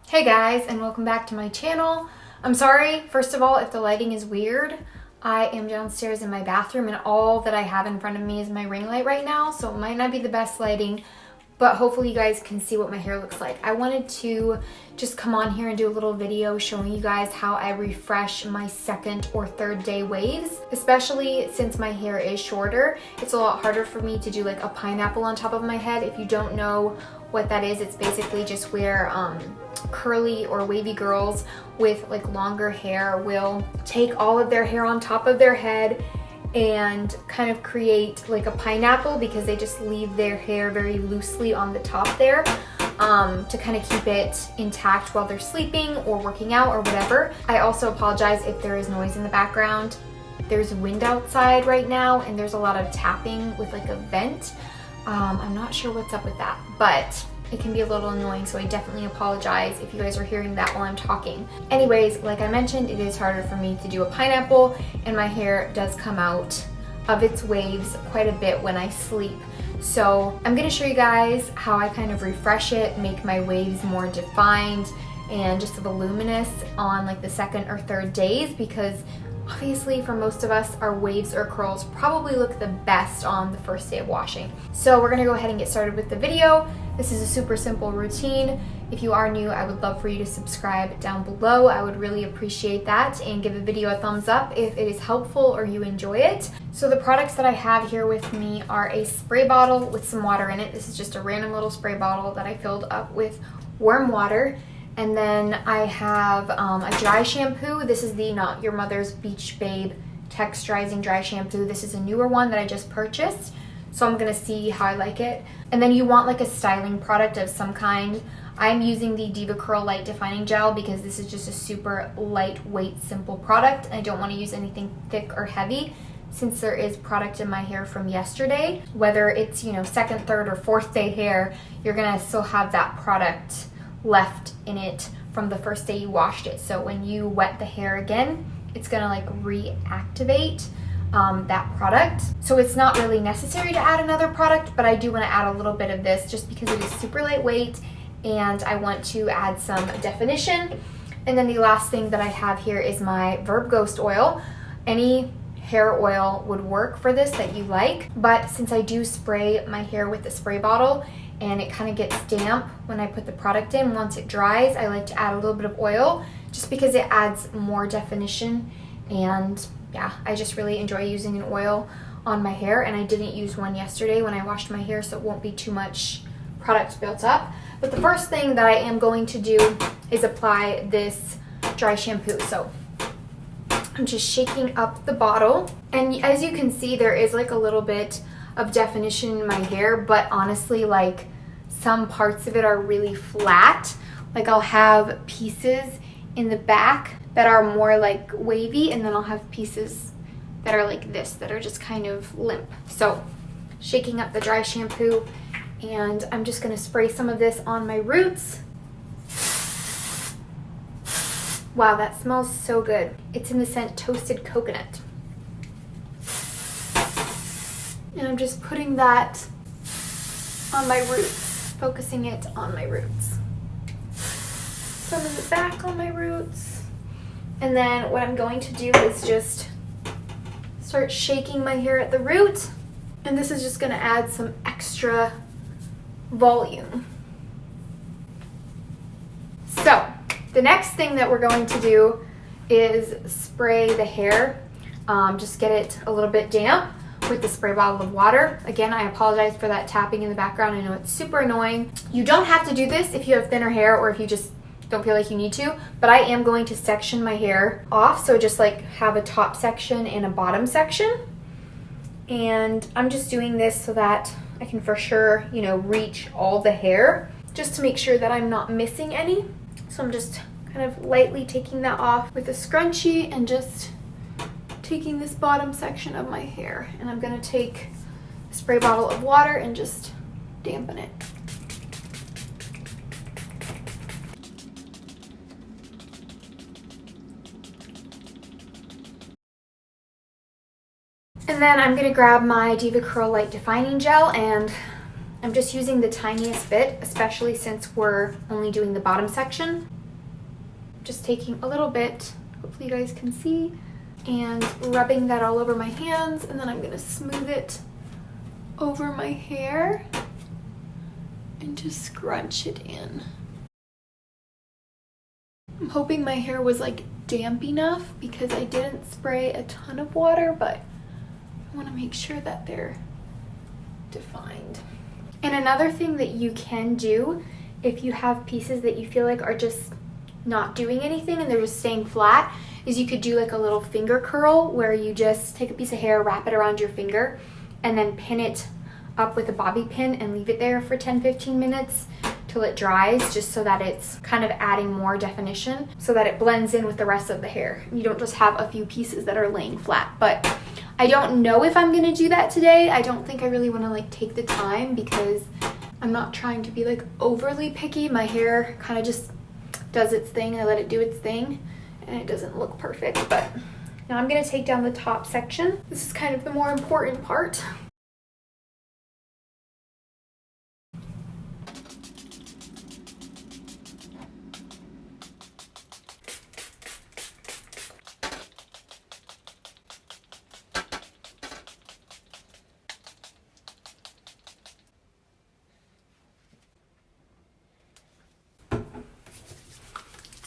Hey guys, and welcome back to my channel. I'm sorry, first of all, if the lighting is weird. I am downstairs in my bathroom and all that I have in front of me is my ring light right now, so it might not be the best lighting, but hopefully you guys can see what my hair looks like. I wanted to just come on here and do a little video showing you guys how I refresh my second or third day waves, especially since my hair is shorter. It's a lot harder for me to do like a pineapple on top of my head. If you don't know what that is, it's basically just where curly or wavy girls with like longer hair will take all of their hair on top of their head and kind of create like a pineapple because they just leave their hair very loosely on the top there to kind of keep it intact while they're sleeping or working out or whatever. I also apologize if there is noise in the background. There's wind outside right now and there's a lot of tapping with like a vent. I'm not sure what's up with that, but it can be a little annoying, so I definitely apologize if you guys are hearing that while I'm talking. Anyways, like I mentioned, it is harder for me to do a pineapple, and my hair does come out of its waves quite a bit when I sleep. So I'm gonna show you guys how I kind of refresh it, make my waves more defined and just voluminous on like the second or third days, because obviously for most of us, our waves or curls probably look the best on the first day of washing. So we're gonna go ahead and get started with the video. This is a super simple routine. If you are new, I would love for you to subscribe down below. I would really appreciate that, and give a video a thumbs up if it is helpful or you enjoy it. So the products that I have here with me are a spray bottle with some water in it. This is just a random little spray bottle that I filled up with warm water. And then I have a dry shampoo. This is the Not Your Mother's Beach Babe Texturizing Dry Shampoo. This is a newer one that I just purchased, so I'm gonna see how I like it. And then you want like a styling product of some kind. I'm using the Devacurl Light Defining Gel because this is just a super lightweight, simple product. I don't want to use anything thick or heavy since there is product in my hair from yesterday. Whether it's, you know, second, third, or fourth day hair, you're gonna still have that product left in it from the first day you washed it. So when you wet the hair again, it's gonna like reactivate that product. So it's not really necessary to add another product, but I do want to add a little bit of this just because it is super lightweight and I want to add some definition. And then the last thing that I have here is my Verb Ghost oil. Any hair oil would work for this that you like, but since I do spray my hair with the spray bottle and it kind of gets damp when I put the product in, once it dries, I like to add a little bit of oil just because it adds more definition. And yeah, I just really enjoy using an oil on my hair, and I didn't use one yesterday when I washed my hair, so it won't be too much product built up. But the first thing that I am going to do is apply this dry shampoo. So I'm just shaking up the bottle, and as you can see, there is like a little bit of definition in my hair, but honestly, like some parts of it are really flat. Like I'll have pieces in the back that are more like wavy, and then I'll have pieces that are like this, that are just kind of limp. So shaking up the dry shampoo, and I'm just gonna spray some of this on my roots. Wow, that smells so good. It's in the scent Toasted Coconut. And I'm just putting that on my roots, focusing it on my roots. Some in the back on my roots. And then what I'm going to do is just start shaking my hair at the root. And this is just gonna add some extra volume. So the next thing that we're going to do is spray the hair. Just get it a little bit damp with the spray bottle of water. Again, I apologize for that tapping in the background. I know it's super annoying. You don't have to do this if you have thinner hair or if you just don't feel like you need to, but I am going to section my hair off. So just like have a top section and a bottom section. And I'm just doing this so that I can for sure, you know, reach all the hair, just to make sure that I'm not missing any. So I'm just kind of lightly taking that off with a scrunchie and just taking this bottom section of my hair. And I'm gonna take a spray bottle of water and just dampen it. And then I'm gonna grab my Devacurl Light Defining Gel, and I'm just using the tiniest bit, especially since we're only doing the bottom section. just taking a little bit, hopefully you guys can see, and rubbing that all over my hands, and then I'm gonna smooth it over my hair and just scrunch it in. I'm hoping my hair was like damp enough because I didn't spray a ton of water, but I want to make sure that they're defined. And another thing that you can do if you have pieces that you feel like are just not doing anything and they're just staying flat is you could do like a little finger curl where you just take a piece of hair, wrap it around your finger, and then pin it up with a bobby pin and leave it there for 10-15 minutes till it dries, just so that it's kind of adding more definition so that it blends in with the rest of the hair. You don't just have a few pieces that are laying flat. But I don't know if I'm gonna do that today. I don't think I really want to like take the time because I'm not trying to be like overly picky. My hair kind of just does its thing. I let it do its thing and it doesn't look perfect. But now I'm gonna take down the top section. This is kind of the more important part.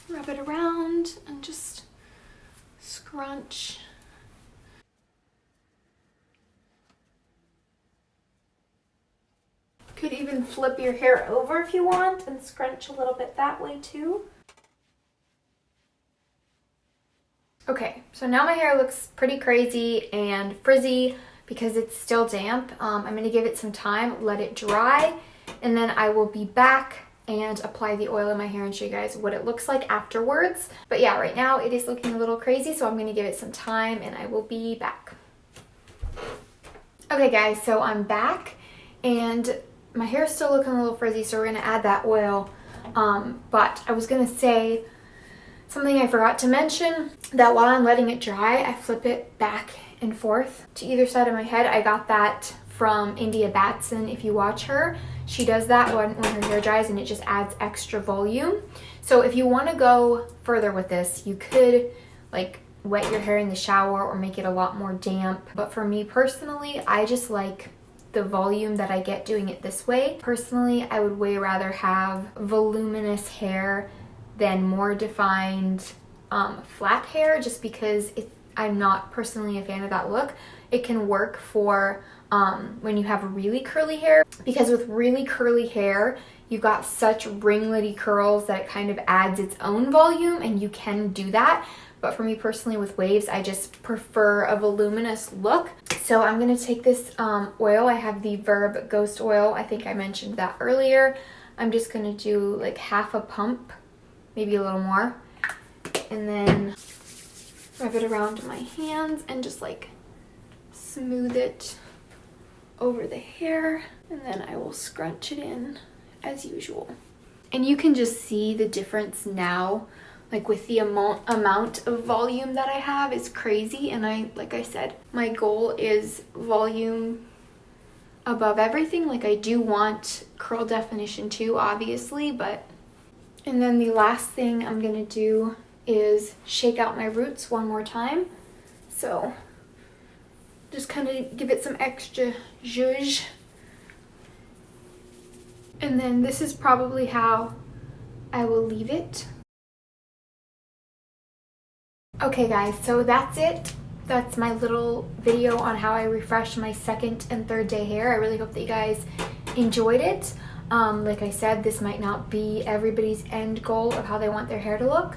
Rub it around and just scrunch. Could even flip your hair over if you want and scrunch a little bit that way too. Okay, so now my hair looks pretty crazy and frizzy because it's still damp. I'm gonna give it some time, let it dry, and then I will be back and apply the oil in my hair and show you guys what it looks like afterwards. But yeah, right now it is looking a little crazy, so I'm gonna give it some time and I will be back. Okay guys, so I'm back and my hair is still looking a little frizzy, so we're gonna add that oil. But I was gonna say something I forgot to mention, that while I'm letting it dry, I flip it back and forth to either side of my head. I got that from Untitled Chapter. If you watch her, she does that when her hair dries and it just adds extra volume. So if you want to go further with this, you could like wet your hair in the shower or make it a lot more damp. But for me personally, I just like the volume that I get doing it this way. Personally, I would way rather have voluminous hair than more defined flat hair, just because I'm not personally a fan of that look. It can work for when you have really curly hair, because with really curly hair you've got such ringlety curls that it kind of adds its own volume, and you can do that. But for me personally with waves, I just prefer a voluminous look. So I'm going to take this oil. I have the Verb Ghost Oil. I think I mentioned that earlier. I'm just going to do like half a pump, maybe a little more, and then rub it around my hands and just like smooth it over the hair, and then I will scrunch it in as usual. And you can just see the difference now, like with the amount of volume that I have is crazy. And like I said, my goal is volume above everything. Like I do want curl definition too, obviously, but. And then the last thing I'm gonna do is shake out my roots one more time. So just kind of give it some extra zhuzh. And then this is probably how I will leave it. Okay guys, so that's it. That's my little video on how I refresh my second and third day hair. I really hope that you guys enjoyed it. Like I said, this might not be everybody's end goal of how they want their hair to look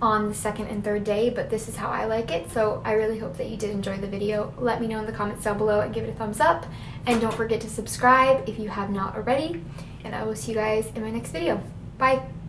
on the second and third day, but this is how I like it. So I really hope that you did enjoy the video. Let me know in the comments down below and give it a thumbs up. And don't forget to subscribe if you have not already. And I will see you guys in my next video. Bye!